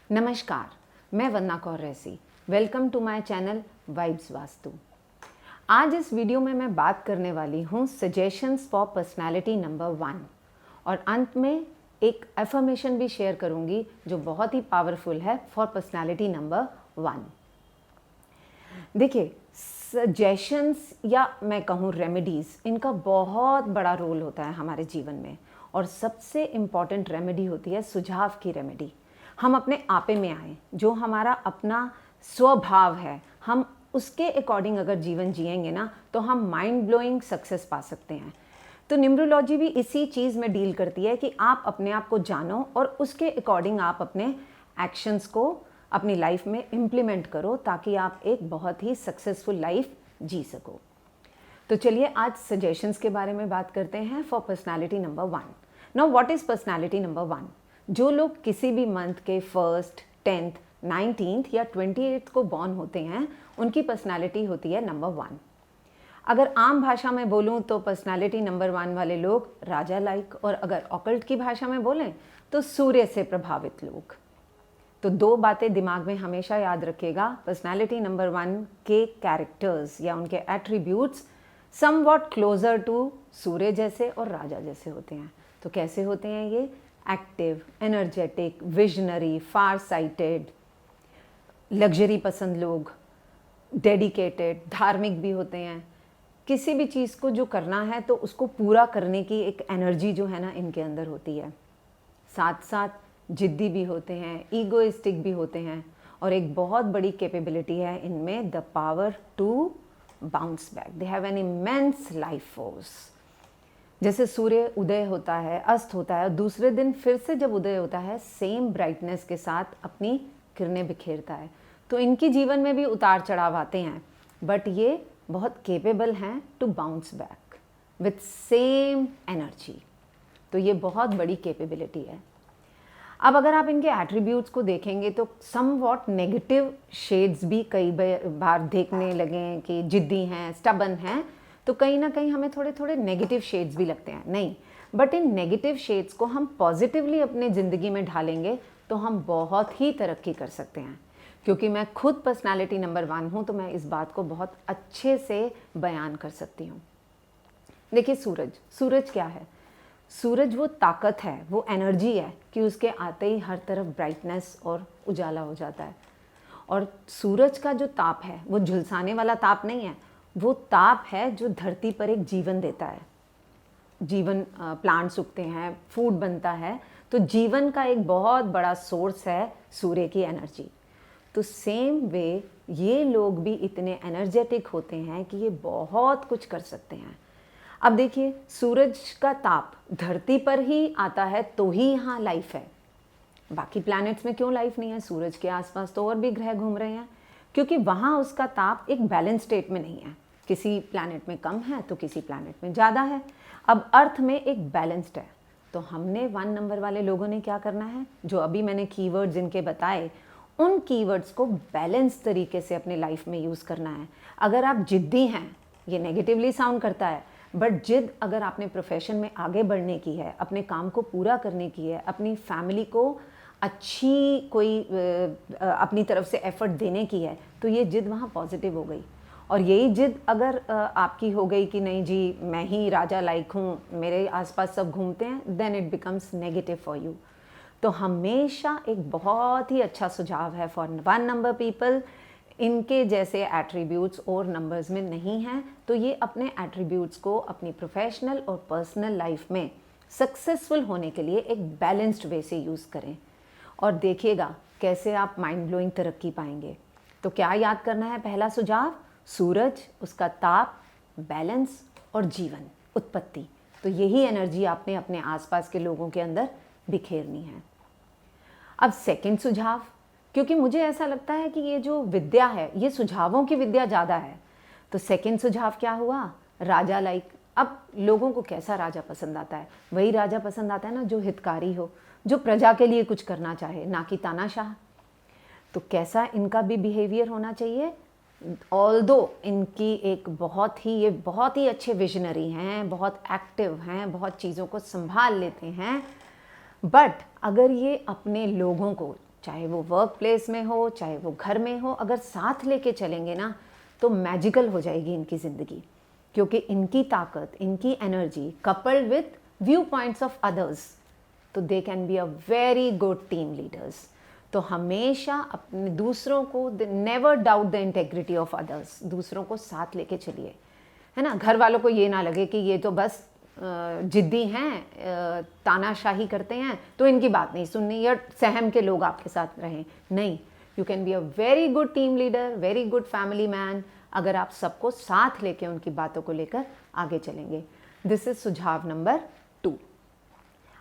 नमस्कार, मैं Vandana Kaur Raisi. Welcome to my channel vibes Vastu. आज इस वीडियो में मैं बात करने वाली हूँ सजेशंस फॉर पर्सनालिटी नंबर 1 और अंत में एक एफर्मेशन भी शेयर करूँगी जो बहुत ही पावरफुल है फॉर पर्सनालिटी नंबर 1। देखिए, सजेशंस या मैं कहूँ रेमेडीज़, इनका बहुत बड़ा रोल होता है हमारे जीवन में और सबसे इम्पॉर्टेंट रेमेडी होती है सुझाव की रेमेडी। हम अपने आपे में आए, जो हमारा अपना स्वभाव है, हम उसके अकॉर्डिंग अगर जीवन जिएंगे ना तो हम माइंड ब्लोइंग सक्सेस पा सकते हैं। तो न्यूमरोलॉजी भी इसी चीज़ में डील करती है कि आप अपने आप को जानो और उसके अकॉर्डिंग आप अपने एक्शंस को अपनी लाइफ में इम्प्लीमेंट करो ताकि आप एक बहुत ही सक्सेसफुल लाइफ जी सको। तो चलिए आज सजेशंस के बारे में बात करते हैं for personality number 1। Now what is personality number 1? जो लोग किसी भी मंथ के 1st, 10th, 19th या 28th को बॉर्न होते हैं, उनकी पर्सनालिटी होती है नंबर 1। अगर आम भाषा में बोलूं तो पर्सनालिटी नंबर 1 वाले लोग राजा लाइक, और अगर ऑकल्ट की भाषा में बोलें तो सूर्य से प्रभावित लोग। तो दो बातें दिमाग में हमेशा याद रखिएगा। पर्सनालिटी नंबर 1 के कैरेक्टर्स या उनके एट्रीब्यूट्स समवॉट क्लोजर टू सूर्य जैसे और राजा जैसे होते हैं। तो कैसे होते हैं ये? एक्टिव, एनर्जेटिक, विजनरी, फार साइटेड, लग्जरी पसंद लोग, डेडिकेटेड, धार्मिक भी होते हैं। किसी भी चीज़ को जो करना है तो उसको पूरा करने की एक एनर्जी जो है ना इनके अंदर होती है। साथ साथ जिद्दी भी होते हैं, ईगोइस्टिक भी होते हैं और एक बहुत बड़ी कैपेबिलिटी है इनमें, the power to bounce back. They have an immense life force. जैसे सूर्य उदय होता है, अस्त होता है और दूसरे दिन फिर से जब उदय होता है सेम ब्राइटनेस के साथ अपनी किरणें बिखेरता है। तो इनकी जीवन में भी उतार चढ़ाव आते हैं, बट ये बहुत केपेबल हैं to bounce back with same energy. तो ये बहुत बड़ी कैपेबिलिटी है। अब अगर आप इनके एट्रीब्यूट्स को देखेंगे तो समवॉट नेगेटिव शेड्स भी कई बार देखने लगे कि जिद्दी हैं, स्टबन हैं, तो कहीं ना कहीं हमें थोड़े थोड़े नेगेटिव शेड्स भी लगते हैं। नहीं, बट इन नेगेटिव शेड्स को हम पॉजिटिवली अपने ज़िंदगी में ढालेंगे तो हम बहुत ही तरक्की कर सकते हैं। क्योंकि मैं खुद पर्सनालिटी नंबर 1 हूँ तो मैं इस बात को बहुत अच्छे से बयान कर सकती हूँ। देखिए, सूरज क्या है? सूरज वो ताकत है, वो एनर्जी है कि उसके आते ही हर तरफ ब्राइटनेस और उजाला हो जाता है। और सूरज का जो ताप है वो झुलसाने वाला ताप नहीं है, वो ताप है जो धरती पर एक जीवन देता है। जीवन, प्लांट्स उगते हैं, फूड बनता है, तो जीवन का एक बहुत बड़ा सोर्स है सूर्य की एनर्जी। तो सेम वे ये लोग भी इतने एनर्जेटिक होते हैं कि ये बहुत कुछ कर सकते हैं। अब देखिए, सूरज का ताप धरती पर ही आता है तो ही यहाँ लाइफ है। बाकी प्लैनेट्स में क्यों लाइफ नहीं है? सूरज के आसपास तो और भी ग्रह घूम रहे हैं, क्योंकि वहाँ उसका ताप एक बैलेंस स्टेट में नहीं है। किसी प्लैनेट में कम है तो किसी प्लैनेट में ज़्यादा है। अब अर्थ में एक बैलेंस्ड है। तो हमने 1 नंबर वाले लोगों ने क्या करना है? जो अभी मैंने कीवर्ड्स इनके बताए, उन कीवर्ड्स को बैलेंस तरीके से अपने लाइफ में यूज़ करना है। अगर आप जिद्दी हैं, ये नेगेटिवली साउंड करता है, बट जिद अगर आपने प्रोफेशन में आगे बढ़ने की है, अपने काम को पूरा करने की है, अपनी फैमिली को अच्छी कोई अपनी तरफ से एफर्ट देने की है, तो ये जिद वहाँ पॉजिटिव हो गई। और यही जिद अगर आपकी हो गई कि नहीं जी मैं ही राजा लाइक हूँ, मेरे आसपास सब घूमते हैं, then it becomes negative for you. तो हमेशा एक बहुत ही अच्छा सुझाव है फॉर 1 नंबर पीपल, इनके जैसे एट्रीब्यूट्स और नंबर्स में नहीं हैं, तो ये अपने एट्रीब्यूट्स को अपनी प्रोफेशनल और पर्सनल लाइफ में सक्सेसफुल होने के लिए एक बैलेंस्ड वे से यूज़ करें और देखिएगा कैसे आप माइंड ब्लोइंग तरक्की पाएंगे। तो क्या याद करना है? पहला सुझाव, सूरज, उसका ताप, बैलेंस और जीवन, उत्पत्ति। तो यही एनर्जी आपने अपने आसपास के लोगों के अंदर बिखेरनी है। अब सेकंड सुझाव, क्योंकि मुझे ऐसा लगता है कि ये जो विद्या है ये सुझावों की विद्या ज़्यादा है, तो सेकंड सुझाव क्या हुआ? राजा लाइक। अब लोगों को कैसा राजा पसंद आता है? वही राजा पसंद आता है ना जो हितकारी हो, जो प्रजा के लिए कुछ करना चाहे, ना कि तानाशाह। तो कैसा इनका भी बिहेवियर होना चाहिए? ऑल्दो इनकी एक ये बहुत ही अच्छे विजनरी हैं, बहुत एक्टिव हैं, बहुत चीज़ों को संभाल लेते हैं, बट अगर ये अपने लोगों को चाहे वो वर्क प्लेस में हो, चाहे वो घर में हो, अगर साथ लेके चलेंगे ना तो मैजिकल हो जाएगी इनकी ज़िंदगी, क्योंकि इनकी ताकत, इनकी energy coupled with view points of others, तो they can be a very good team leaders. तो हमेशा अपने दूसरों को, never doubt the integrity of others, दूसरों को साथ लेके चलिए, है ना। घर वालों को ये ना लगे कि ये तो बस जिद्दी हैं, तानाशाही करते हैं, तो इनकी बात नहीं सुननी, या सहम के लोग आपके साथ रहें। नहीं, you can be a very good team leader, very good family man, अगर आप सबको साथ लेके उनकी बातों को लेकर आगे चलेंगे। दिस इज सुझाव नंबर 2।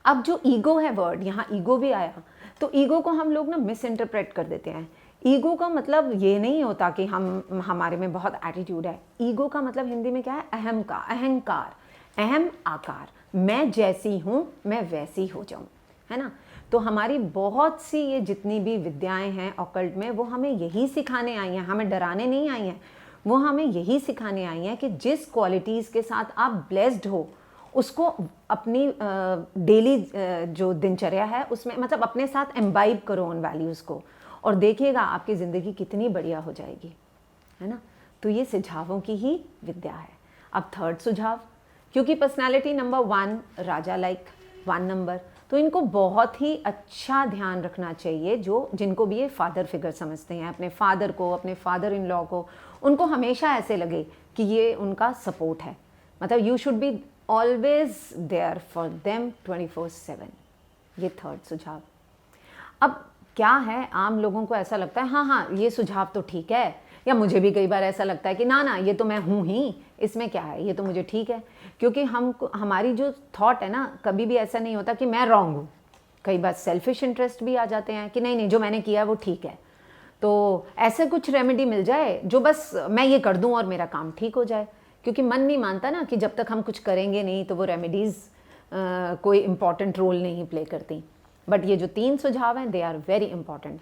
अब जो ईगो है वर्ड, यहाँ ईगो भी आया, तो ईगो को हम लोग ना मिस इंटरप्रेट कर देते हैं। ईगो का मतलब ये नहीं होता कि हमारे में बहुत एटीट्यूड है। ईगो का मतलब हिंदी में क्या है? अहम का, अहंकार, अहम आकार, मैं जैसी हूँ मैं वैसी हो जाऊँ, है ना। तो हमारी बहुत सी ये जितनी भी विद्याएं हैं ऑकल्ट में, वो हमें यही सिखाने आई हैं, हमें डराने नहीं आई हैं, वो हमें यही सिखाने आई हैं कि जिस क्वालिटीज़ के साथ आप ब्लेस्ड हो उसको अपनी डेली जो दिनचर्या है उसमें, मतलब अपने साथ एम्बाइब करो उन वैल्यूज़ को, और देखिएगा आपकी ज़िंदगी कितनी बढ़िया हो जाएगी, है ना। तो ये सुझावों की ही विद्या है। अब थर्ड सुझाव, क्योंकि पर्सनालिटी नंबर 1 राजा लाइक 1 नंबर, तो इनको बहुत ही अच्छा ध्यान रखना चाहिए, जिनको भी ये फादर फिगर समझते हैं, अपने फादर को, अपने फादर इन लॉ को, उनको हमेशा ऐसे लगे कि ये उनका सपोर्ट है, मतलब you should be always there for them 24/7। ये थर्ड सुझाव। अब क्या है, आम लोगों को ऐसा लगता है हाँ ये सुझाव तो ठीक है, या मुझे भी कई बार ऐसा लगता है कि ना ये तो मैं हूँ ही, इसमें क्या है, ये तो मुझे ठीक है। क्योंकि हमारी जो थॉट है ना, कभी भी ऐसा नहीं होता कि मैं रॉन्ग हूँ। कई बार सेल्फिश इंटरेस्ट भी आ जाते हैं कि नहीं जो मैंने किया है वो ठीक है, तो ऐसे कुछ रेमेडी मिल जाए जो बस मैं ये कर दूँ और मेरा काम ठीक हो जाए। क्योंकि मन नहीं मानता ना कि जब तक हम कुछ करेंगे नहीं तो वो रेमेडीज़ कोई इम्पॉर्टेंट रोल नहीं प्ले करती। बट ये जो 3 सुझाव हैं, they are very important.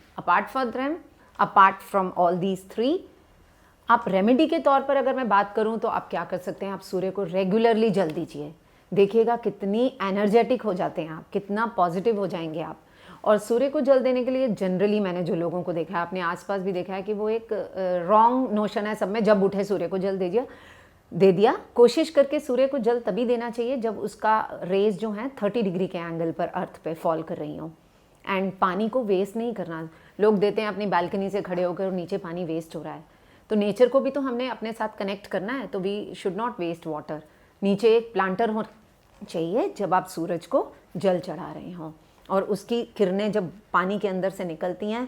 Apart from all these 3, आप रेमेडी के तौर पर अगर मैं बात करूं तो आप क्या कर सकते हैं, आप सूर्य को रेगुलरली जल दीजिए, देखिएगा कितनी एनर्जेटिक हो जाते हैं आप, कितना पॉजिटिव हो जाएंगे आप। और सूर्य को जल देने के लिए जनरली मैंने जो लोगों को देखा है, अपने आसपास भी देखा है कि वो एक रॉन्ग नोशन है सब में, जब उठे सूर्य को जल दे दिया। कोशिश करके सूर्य को जल तभी देना चाहिए जब उसका रेज जो है 30 डिग्री के एंगल पर अर्थ पे फॉल कर रही हो। एंड पानी को वेस्ट नहीं करना, लोग देते हैं अपनी बालकनी से खड़े होकर और नीचे पानी वेस्ट हो रहा है, तो नेचर को भी तो हमने अपने साथ कनेक्ट करना है, तो we should not waste water. नीचे एक प्लांटर हो चाहिए जब आप सूरज को जल चढ़ा रहे हों, और उसकी किरणें जब पानी के अंदर से निकलती हैं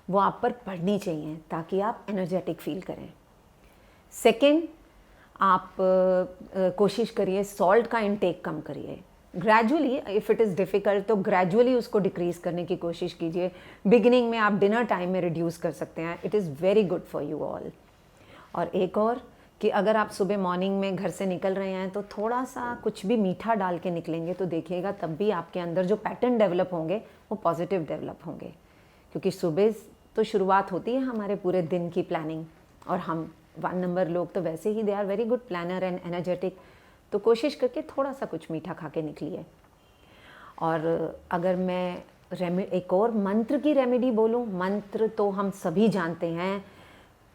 वो आप पर पड़नी चाहिए ताकि आप एनर्जेटिक फील करें। सेकेंड, आप कोशिश करिए सॉल्ट का इंटेक कम करिए, gradually, if it is difficult तो ग्रेजुअली उसको डिक्रीज़ करने की कोशिश कीजिए। बिगिनिंग में आप डिनर टाइम में रिड्यूस कर सकते हैं, it is very good for you all. और एक और कि अगर आप सुबह मॉर्निंग में घर से निकल रहे हैं तो थोड़ा सा कुछ भी मीठा डाल के निकलेंगे तो देखिएगा तब भी आपके अंदर जो पैटर्न डेवलप होंगे वो पॉजिटिव डेवलप होंगे, क्योंकि सुबह तो शुरुआत होती है हमारे पूरे दिन की प्लानिंग, और हम 1 नंबर लोग तो वैसे ही they are very good planner and energetic, तो कोशिश करके थोड़ा सा कुछ मीठा खा के निकलिए। और अगर मैं एक और मंत्र की रेमेडी बोलूँ, मंत्र तो हम सभी जानते हैं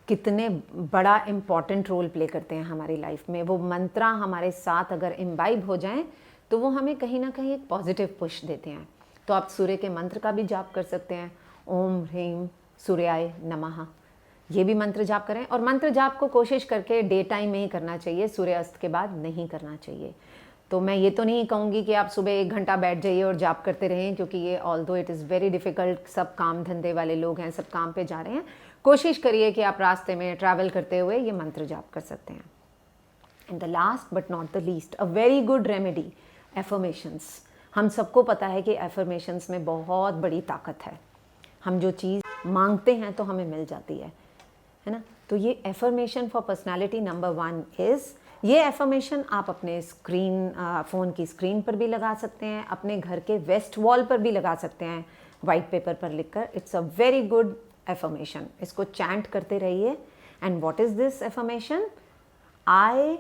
कितने बड़ा इम्पॉर्टेंट रोल प्ले करते हैं हमारी लाइफ में। वो मंत्र हमारे साथ अगर इम्बाइब हो जाएं तो वो हमें कहीं ना कहीं एक पॉजिटिव पुश देते हैं। तो आप सूर्य के मंत्र का भी जाप कर सकते हैं, ओम ह्रीम सूर्याय नमः, ये भी मंत्र जाप करें। और मंत्र जाप को कोशिश करके डे टाइम में ही करना चाहिए, सूर्यास्त के बाद नहीं करना चाहिए। तो मैं ये तो नहीं कहूँगी कि आप सुबह 1 घंटा बैठ जाइए और जाप करते रहें, क्योंकि ये although it is very difficult, सब काम धंधे वाले लोग हैं, सब काम पे जा रहे हैं। कोशिश करिए कि आप रास्ते में ट्रैवल करते हुए ये मंत्र जाप कर सकते हैं। And the last but not the least, a very good remedy, affirmations. हम सबको पता है कि एफर्मेशंस में बहुत बड़ी ताकत है, हम जो चीज़ मांगते हैं तो हमें मिल जाती है ना। तो ये affirmation for personality number 1 is, ये एफर्मेशन आप अपने फ़ोन की स्क्रीन पर भी लगा सकते हैं, अपने घर के वेस्ट वॉल पर भी लगा सकते हैं, वाइट पेपर पर लिखकर। It's a very good affirmation, इसको चैंट करते रहिए। And what is this affirmation? I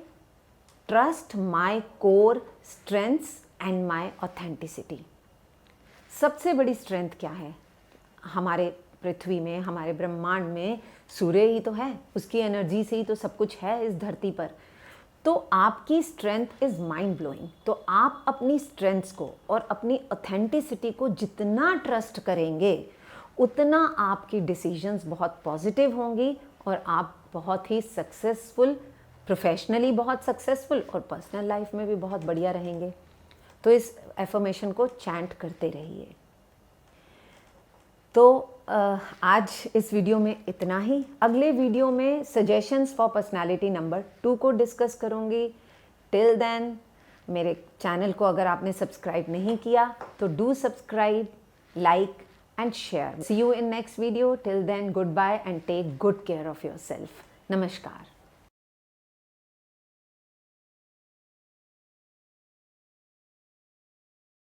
trust my core strengths and my authenticity. सबसे बड़ी स्ट्रेंथ क्या है? हमारे पृथ्वी में, हमारे ब्रह्मांड में सूर्य ही तो है, उसकी एनर्जी से ही तो सब कुछ है इस धरती पर। तो आपकी स्ट्रेंथ इज़ माइंड ब्लोइंग। तो आप अपनी स्ट्रेंथ्स को और अपनी ऑथेंटिसिटी को जितना ट्रस्ट करेंगे उतना आपकी डिसीजंस बहुत पॉजिटिव होंगी और आप बहुत ही सक्सेसफुल, प्रोफेशनली बहुत सक्सेसफुल और पर्सनल लाइफ में भी बहुत बढ़िया रहेंगे। तो इस एफर्मेशन को चैंट करते रहिए। तो आज इस वीडियो में इतना ही। अगले वीडियो में सजेशंस फॉर पर्सनालिटी नंबर 2 को डिस्कस करूँगी। टिल देन मेरे चैनल को अगर आपने सब्सक्राइब नहीं किया तो do subscribe, like and share. See you in next video. Till then, goodbye and take good care of yourself. Namaskar.